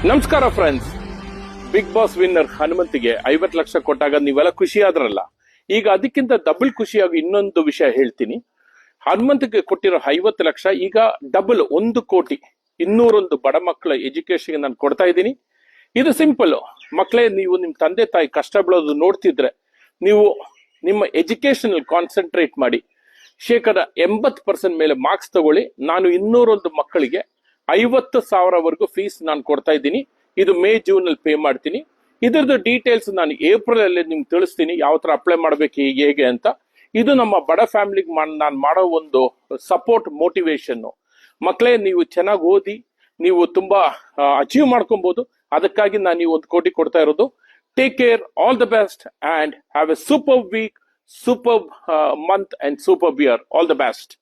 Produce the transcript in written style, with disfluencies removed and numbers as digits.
ನಮಸ್ಕಾರ friends. Bigg Boss winner ಹನುಮಂತಿಗೆ 50 ಲಕ್ಷ ಕೊಟ್ಟಾಗ ನೀವೆಲ್ಲ ಖುಷಿ ಆದ್ರಲ್ಲ, ಈಗ ಅದಕ್ಕಿಂತ ಡಬಲ್ ಖುಷಿಯಾಗಿ ಇನ್ನೊಂದು ವಿಷಯ ಹೇಳ್ತೀನಿ. ಹನುಮಂತಿಗೆ ಕೊಟ್ಟಿರೋ 50 ಲಕ್ಷ ಈಗ ಡಬಲ್ 1 ಕೋಟಿ 201 ಬಡ ಮಕ್ಕಳ ಎಜುಕೇಶನ್ ನಾನು ಕೊಡ್ತಾ ಇದ್ದೀನಿ. ಇದು ಸಿಂಪಲ್. ಮಕ್ಕಳೇ, ನೀವು ನಿಮ್ ತಂದೆ ತಾಯಿ ಕಷ್ಟ ಬೀಳೋದು ನೋಡ್ತಿದ್ರೆ ನೀವು ನಿಮ್ಮ ಎಜುಕೇಶನ್ ಕಾನ್ಸಂಟ್ರೇಟ್ ಮಾಡಿ. 80% ಮೇಲೆ ಮಾರ್ಕ್ಸ್ ತಗೊಳ್ಳಿ. ನಾನು 201 ಮಕ್ಕಳಿಗೆ 50,000 ಫೀಸ್ ನಾನು ಕೊಡ್ತಾ ಇದ್ದೀನಿ. ಇದು ಮೇ ಜೂನ್ ಅಲ್ಲಿ ಪೇ ಮಾಡ್ತೀನಿ. ಇದರದ್ದು ಡೀಟೇಲ್ಸ್ ನಾನು ಏಪ್ರಿಲ್ ಅಲ್ಲಿ ನಿಮ್ಗೆ ತಿಳಿಸ್ತೀನಿ, ಯಾವ ತರ ಅಪ್ಲೈ ಮಾಡ್ಬೇಕು ಹೇಗೆ ಅಂತ. ಇದು ನಮ್ಮ ಬಡ ಫ್ಯಾಮಿಲಿಗೆ ನಾನು ಮಾಡೋ ಒಂದು ಸಪೋರ್ಟ್ ಮೋಟಿವೇಶನ್. ಮಕ್ಕಳೇ, ನೀವು ಚೆನ್ನಾಗಿ ಓದಿ, ನೀವು ತುಂಬಾ ಅಚೀವ್ ಮಾಡ್ಕೊಬಹುದು. ಅದಕ್ಕಾಗಿ ನಾನು ಈ 1 ಕೋಟಿ ಕೊಡ್ತಾ ಇರೋದು. Take care, all the best and have a super week, super month and super year. All the best.